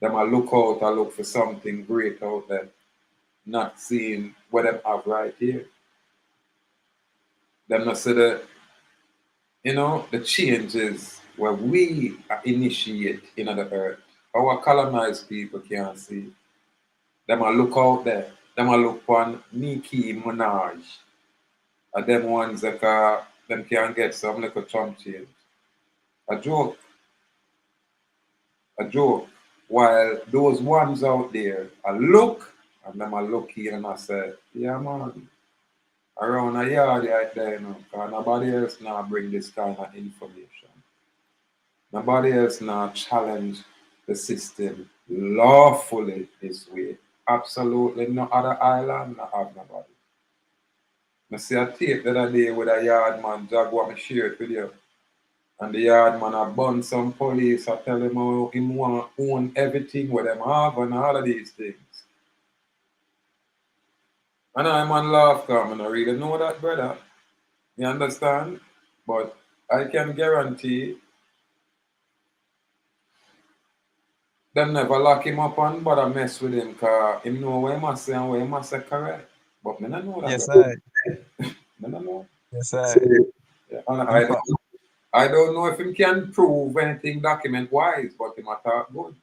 Speaker 6: them a look out, I look for something great out there. Not seeing what them have right here. Them not see the changes where we initiate in the earth. Our colonized people can't see. Them a look out there. Them a look on Nicki Minaj. And them ones that them can get some little chump change. A joke. A joke. While those ones out there a look and them a look here and I say, yeah man. Around a yard right there, because nobody else now bring this kind of information. Nobody else now challenge the system lawfully this way. Absolutely no other island not have nobody. I see a tape the other day with a yard man, Jaguar, I share it with you. And the yard man a bun some police, I tell him how him want own everything with them have and all of these things. And I man laugh because I really know that, brother. You understand? But I can guarantee them never lock him up and bother mess with him because him know what he must say and what he must say correct. But me don't know that.
Speaker 7: Yes,
Speaker 6: Brother.
Speaker 7: I.
Speaker 6: Me don't know.
Speaker 7: Yes, I.
Speaker 6: So, yeah, and
Speaker 7: In fact,
Speaker 6: I don't know if he can prove anything document wise, but he might talk good.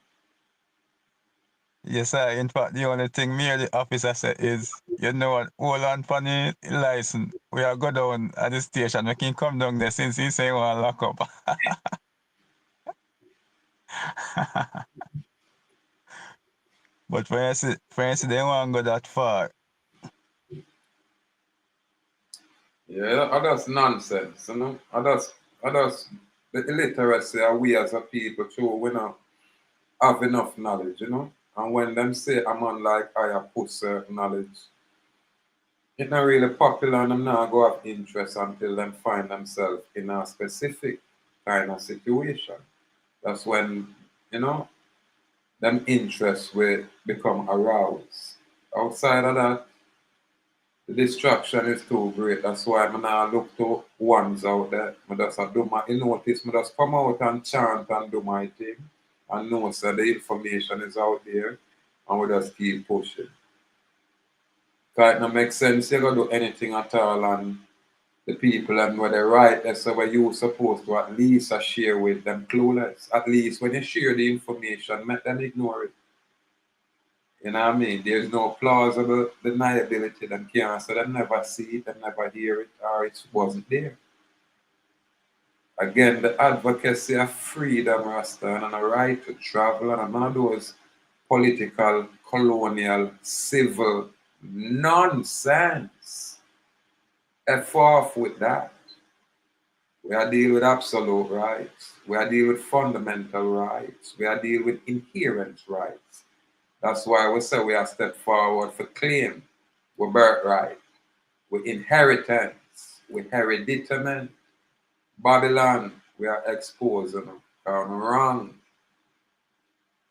Speaker 7: yes, I. In fact, the only thing me or the officer said is, you know what, hold on for the license. We are go down at the station. We can come down there since he say he want to lock up. But for instance, they want to go that far.
Speaker 6: Yeah, that's nonsense, That's the illiteracy of we as a people too, have enough knowledge, you know. And when them say a man like I have put certain knowledge, it's not really popular and them not go have interest until them find themselves in a specific kind of situation. That's when, you know, them interests will become aroused. Outside of that, the distraction is too great. That's why I now look to ones out there. I just do my, you notice, I just come out and chant and do my thing and know that the information is out there and we just keep pushing. Because it don't make sense you go do anything at all and the people and where they right that's where you supposed to at least share with them clueless. At least when you share the information, make them ignore it. You know what I mean? There's no plausible deniability. Them can't say they never see it, they never hear it, or it wasn't there. Again, the advocacy of freedom, Rasta, and a right to travel, and none of those political, colonial, civil nonsense. F off with that. We are dealing with absolute rights. We are dealing with fundamental rights. We are dealing with inherent rights. That's why we say we are step forward for claim, we birthright, we inheritance, we hereditament. Babylon, we are exposing them. Wrong.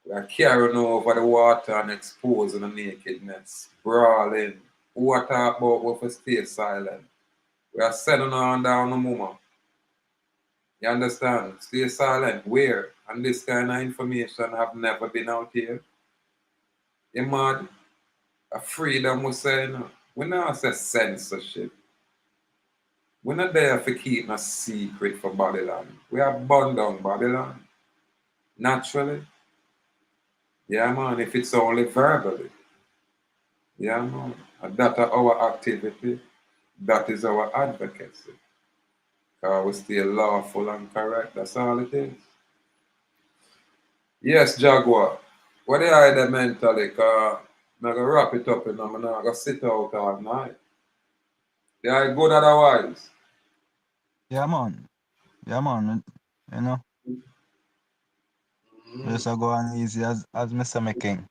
Speaker 6: We are carrying over the water and exposing the nakedness, brawling. Who are talking about we stay silent? We are sending on down the mama. You understand? Stay silent. Where? And this kind of information have never been out here. You mad? A freedom we say, no. We not say censorship. We're not there for keeping a secret for Babylon. We are bound down Babylon. Naturally. Yeah, man, if it's only verbally. Yeah, man. And that are our activity. That is our advocacy. Because we stay lawful and correct. That's all it is. Yes, Jaguar. What do I do mentally? Because I'm going to wrap it up and I'm going to sit out all night. They are good otherwise.
Speaker 7: Yeah, man. Yeah, man. You know, just go on easy as Mr. McKing.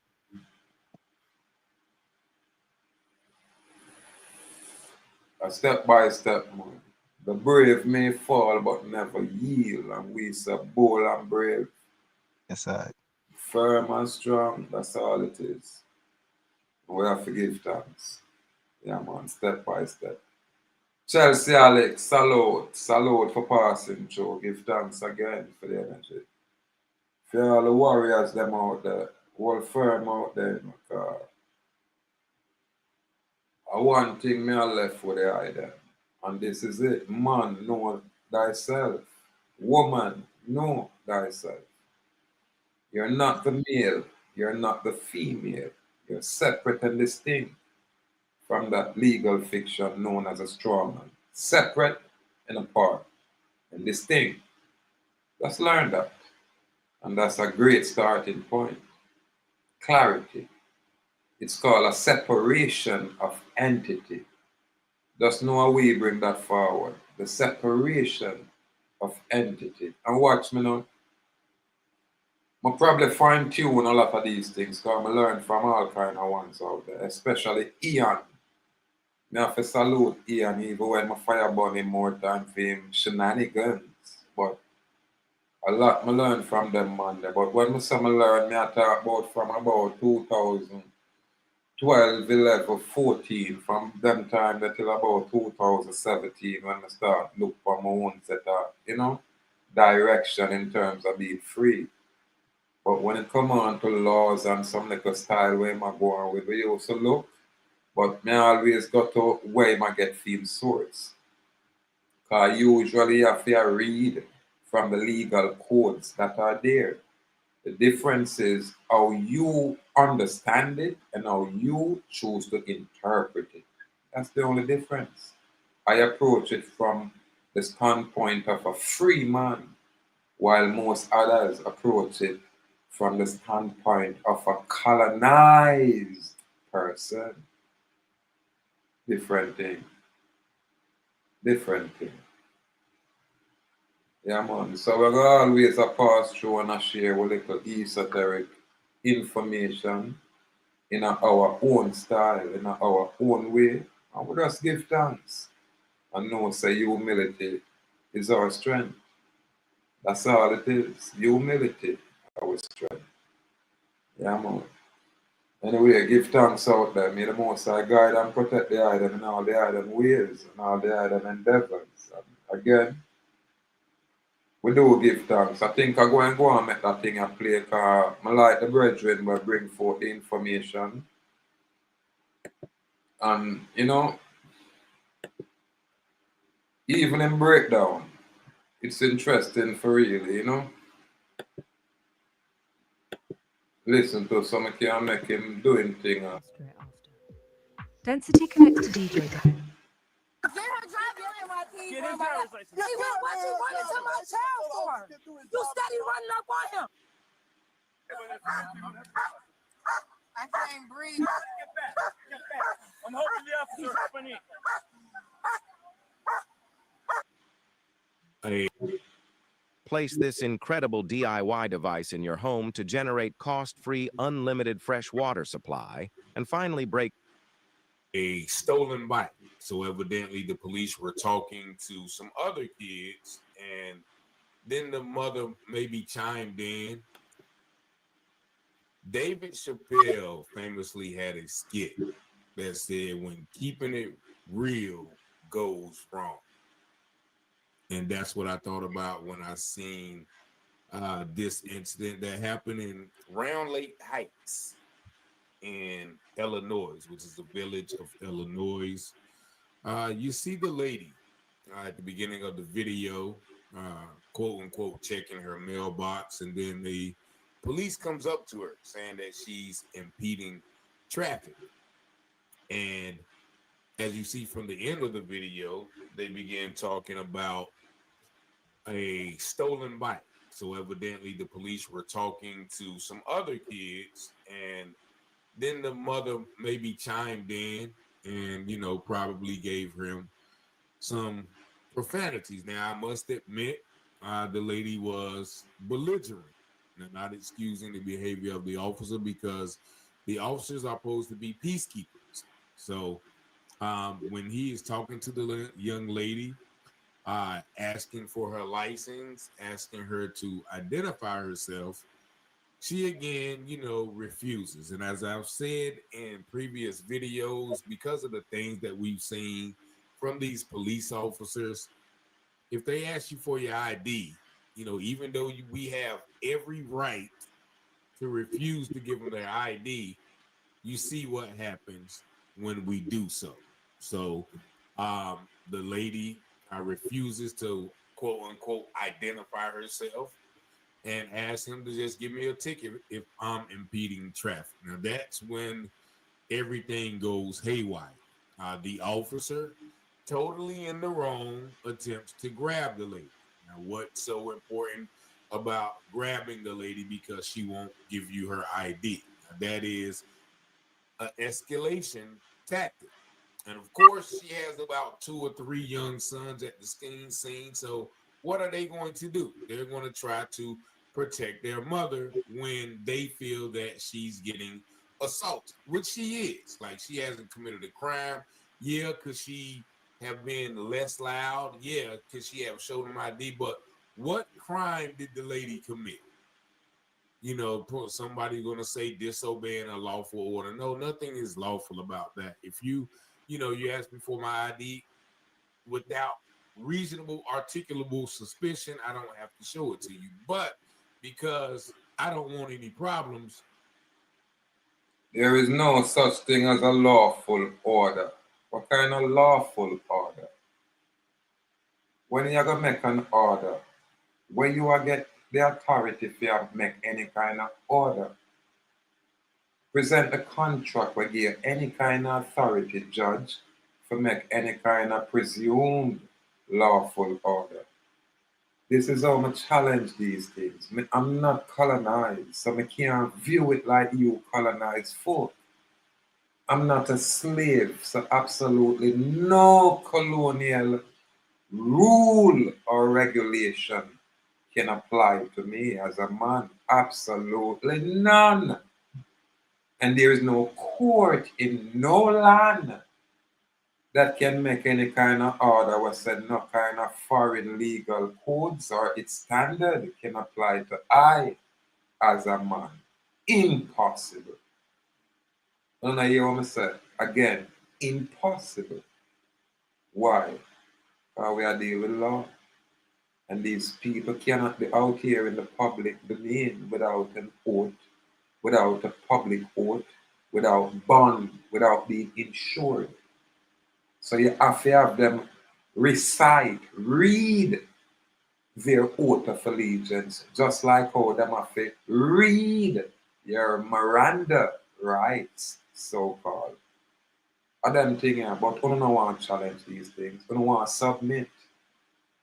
Speaker 6: A step by step, man. The brave may fall but never yield, and we say bold and brave.
Speaker 7: Yes, sir.
Speaker 6: Firm and strong, that's all it is. We have to give thanks. Yeah, man, step by step. Chelsea Alex, salute. Salute for passing through. Give thanks again for the energy. For all the warriors them out there, all firm out there, because one thing me I left with the idea. And this is it. Man, know thyself. Woman, know thyself. You're not the male. You're not the female. You're separate and distinct from that legal fiction known as a straw man. Separate and apart and distinct. Let's learn that. And that's a great starting point. Clarity. It's called a separation of entity. Just know how we bring that forward. The separation of entity. And watch me now. I probably fine tune a lot of these things because I learn from all kind of ones out there, especially Ian. I have to salute Ian even when I fire burn him more time for him shenanigans. But a lot I learn from them man there. But when I say I learn, I talk about from about 2012, 11, 14, from them time until about 2017 when I start look for my own set of, direction in terms of being free. But when it come on to laws and some like a style where I go on with, we also look. But me always got to where I get theme source. Because usually you have to read from the legal codes that are there. The difference is how you understand it and how you choose to interpret it. That's the only difference. I approach it from the standpoint of a free man, while most others approach it from the standpoint of a colonized person. Different thing. Different thing. Yeah, man. So we're gonna always pass through and share a little esoteric information in our own style, in our own way. And we just give thanks. And know say humility is our strength. That's all it is. Humility, our strength. Yeah, man. Anyway, give thanks out there. May the Most High guide and protect the item in all the item ways and all the item endeavors. And again, we do give thanks. I think I go and make that thing a play because I like the brethren will bring forth the information. And, you know, even in breakdown, it's interesting for real, you know. Listen to some can make him doing things.
Speaker 8: Density connects to DJ.
Speaker 1: Get her driving in my team.
Speaker 3: Get his driver's license.
Speaker 1: What you running to my child for? You steady running up on him. I can't breathe.
Speaker 3: Get back. Get back. I'm hoping the officer is funny.
Speaker 9: Place this incredible DIY device in your home to generate cost-free, unlimited fresh water supply, and finally break
Speaker 10: a stolen bike. So evidently the police were talking to some other kids, and then the mother maybe chimed in. David Chappelle famously had a skit that said, when keeping it real goes wrong. And that's what I thought about when I seen this incident that happened in Round Lake Heights in Illinois, which is a village of Illinois. You see the lady at the beginning of the video, quote unquote, checking her mailbox, and then the police comes up to her saying that she's impeding traffic. And as you see from the end of the video, they begin talking about a stolen bike. So evidently the police were talking to some other kids, and then the mother maybe chimed in and, you know, probably gave him some profanities. Now, I must admit, the lady was belligerent. Now, not excusing the behavior of the officer, because the officers are supposed to be peacekeepers. So when he is talking to the young lady, asking for her license, asking her to identify herself, she again, you know, refuses. And as I've said in previous videos, because of the things that we've seen from these police officers, if they ask you for your ID, you know, even though we have every right to refuse to give them their ID, you see what happens when we do so. So the lady refuses to, quote unquote, identify herself and asks him to just give me a ticket if I'm impeding traffic. Now that's when everything goes haywire. The officer, totally in the wrong, attempts to grab the lady. Now, what's so important about grabbing the lady? Because she won't give you her ID. Now, that is an escalation tactic. And of course, she has about 2 or 3 young sons at the scene. So what are they going to do? They're going to try to protect their mother when they feel that she's getting assaulted, which she is. Like, she hasn't committed a crime. Yeah, could she have been less loud? Yeah, could she have showed them ID? But what crime did the lady commit? You know, somebody's going to say disobeying a lawful order. No, nothing is lawful about that. If you know, you ask me for my ID without reasonable, articulable suspicion, I don't have to show it to you. But because I don't want any problems,
Speaker 6: there is no such thing as a lawful order. What kind of lawful order? When you gonna make an order, where you are get the authority to make any kind of order? Present a contract where give any kind of authority, judge, to make any kind of presumed lawful order. This is how I challenge these things. I'm not colonized, so I can't view it like you colonized folk. I'm not a slave, so absolutely no colonial rule or regulation can apply to me as a man? Absolutely none. And there is no court in no land that can make any kind of order where said no kind of foreign legal codes or its standard can apply to I as a man. Impossible. And I hear what I say again, impossible. Why? Because we are dealing with law. And these people cannot be out here in the public domain without an oath, without a public oath, without bond, without being insured. So you have to have them recite, read their oath of allegiance, just like how them have to read your Miranda rights, so-called. I don't think, but I don't want to challenge these things. I don't want to submit.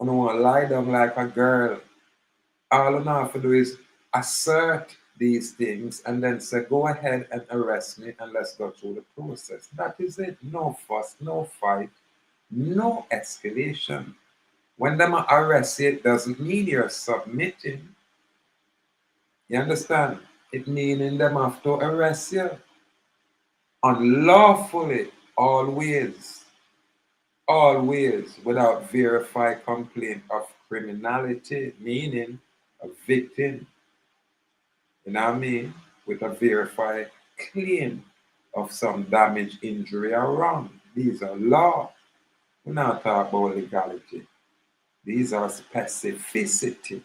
Speaker 6: I don't want to lie down like a girl. All I have to do is assert these things and then say, go ahead and arrest me and let's go through the process. That is it. No fuss, no fight, no escalation. When them arrest you, it doesn't mean you're submitting. You understand? It meaning them have to arrest you unlawfully, always, without verified complaint of criminality, meaning a victim, you know what I mean, with a verified claim of some damage, injury, or wrong. These are law. We're not talking about legality. These are specificity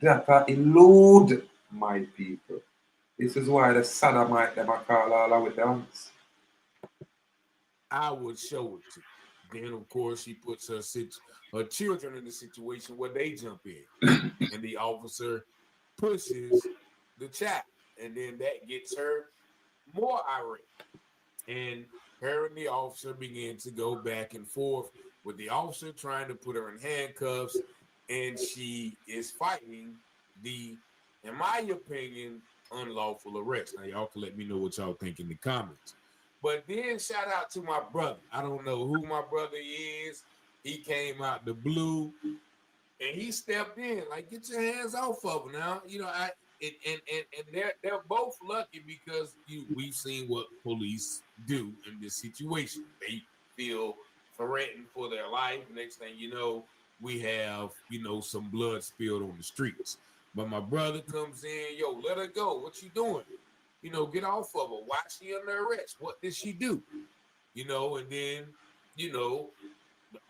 Speaker 6: that elude my people. This is why the sodomite them call all our dance.
Speaker 10: I would show it to you. Then, of course, she puts her children in the situation where they jump in. And the officer pushes the child. And then that gets her more irate. And her and the officer begin to go back and forth with the officer trying to put her in handcuffs. And she is fighting the, in my opinion, unlawful arrest. Now, y'all can let me know what y'all think in the comments. But then shout out to my brother. I don't know who my brother is. He came out the blue and he stepped in like, get your hands off of him now. You know, and they're both lucky because we've seen what police do in this situation. They feel threatened for their life. Next thing you know, we have, some blood spilled on the streets. But my brother comes in, yo, let her go. What you doing? Get off of her. Why she under arrest? What did she do? And then, the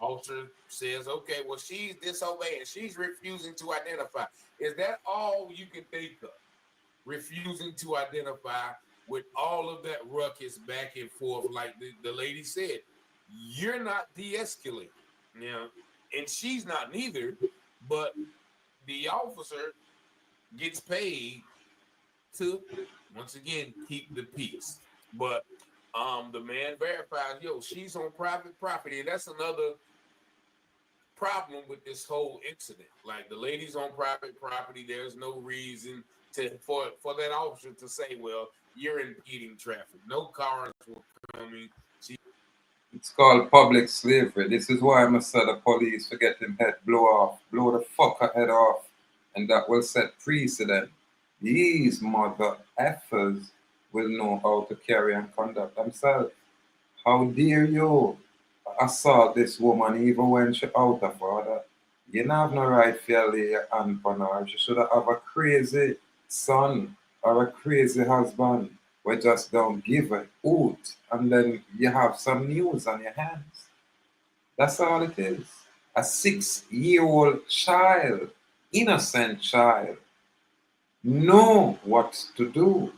Speaker 10: officer says, okay, well, she's disobeying. She's refusing to identify. Is that all you can think of? Refusing to identify with all of that ruckus back and forth, like the lady said. You're not de-escalating. Now, and she's not neither, but the officer gets paid to, once again, keep the peace. But the man verifies, yo, she's on private property. And that's another problem with this whole incident. Like, the lady's on private property. There's no reason for that officer to say, well, you're impeding traffic. No cars were coming.
Speaker 6: It's called public slavery. This is why I must say the police for getting head blow the fucker head off. And that will set precedent. These mother effers will know how to carry and conduct themselves. How dare you assault this woman even when she out of order? You don't have no right to lay your hand on her. She should have a crazy son or a crazy husband where just don't give a hoot and then you have some news on your hands. That's all it is. A 6-year-old child, innocent child, know what to do,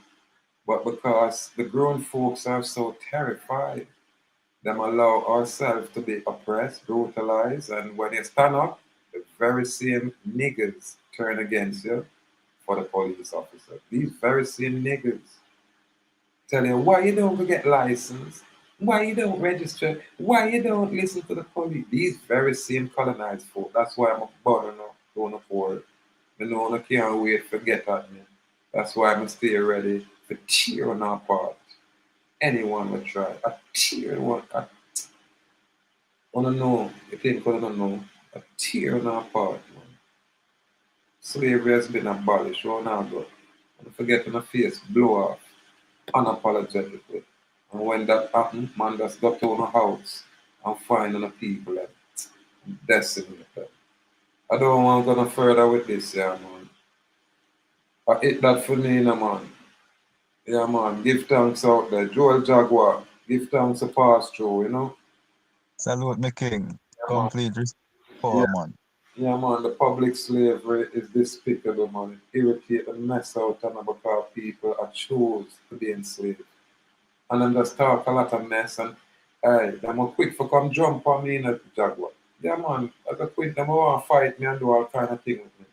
Speaker 6: but because the grown folks are so terrified, them allow ourselves to be oppressed, brutalized, and when you stand up, the very same niggas turn against you for the police officer. These very same niggas tell you why you don't get license, why you don't register, why you don't listen to the police. These very same colonized folk. That's why I'm a bother now, going forward. I know I can't wait to get at me. That's why I'm stay ready to tear on our part. Anyone will try. A tear one. I don't know. You think I don't know. A tear on our part, man. slavery has been abolished. Oh, now go. Don't forget in the face, blow off, unapologetically. And when that happens, man, just go to the house and find the people and decimate them. I don't want to go no further with this, yeah, man. I hit that for me, man. Yeah, man. Give thanks out there. Joel Jaguar, give thanks to pass through, you know.
Speaker 7: Salute me king.
Speaker 6: Yeah, man.
Speaker 7: Complete
Speaker 6: Yeah.
Speaker 7: respect, man.
Speaker 6: Yeah, man, the public slavery is despicable, man. It irritates the mess out of them because people are choose to be enslaved. And then just talk a lot of mess and hey, them are quick for come jump on me in a Jaguar. Yeah, man, as a quick, them want to fight me and do all kind of things with me.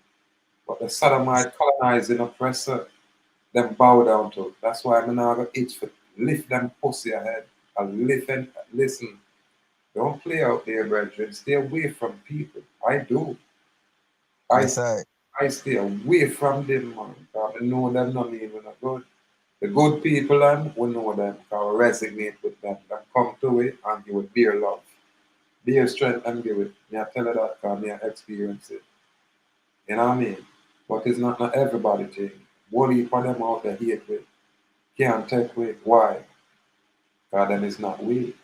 Speaker 6: But the sodomite colonizing oppressor, them bow down to it. That's why I'm not going to itch for lift them pussy ahead and lift and listen. Don't play out there, brethren. Stay away from people. I do. I stay away from them, man. Because I know them not even good. The good people, and we know them. Because we resonate with them. They come to it and give it beer love. Beer strength and give it. Me I tell you that because I experience it. You know what I mean? But it's not everybody thing. One heap of them out there hate with. Can't take with. Why? Because them is not weak.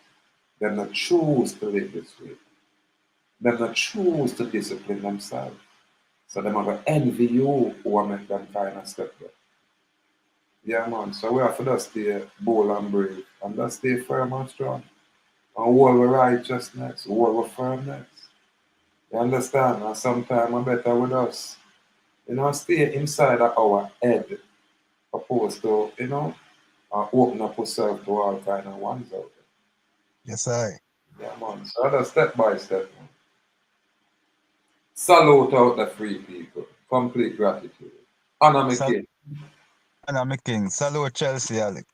Speaker 6: Them not choose to live this way. Them not choose to discipline themselves. So them are going to envy you who make them kind of step there. Yeah, man. So we have to just stay bold and brave. And just stay firm and strong. And hold with righteousness. Hold with firmness. You understand? And sometimes I'm better with us. You know, stay inside of our head. Opposed to, you know, open up yourself to all kind of ones out there.
Speaker 7: Yes, I.
Speaker 6: Yeah, man. So that's step by step, man. Salute out the free people. Complete gratitude. Honor me king.
Speaker 7: Honor me king. Salute Chelsea, Alec.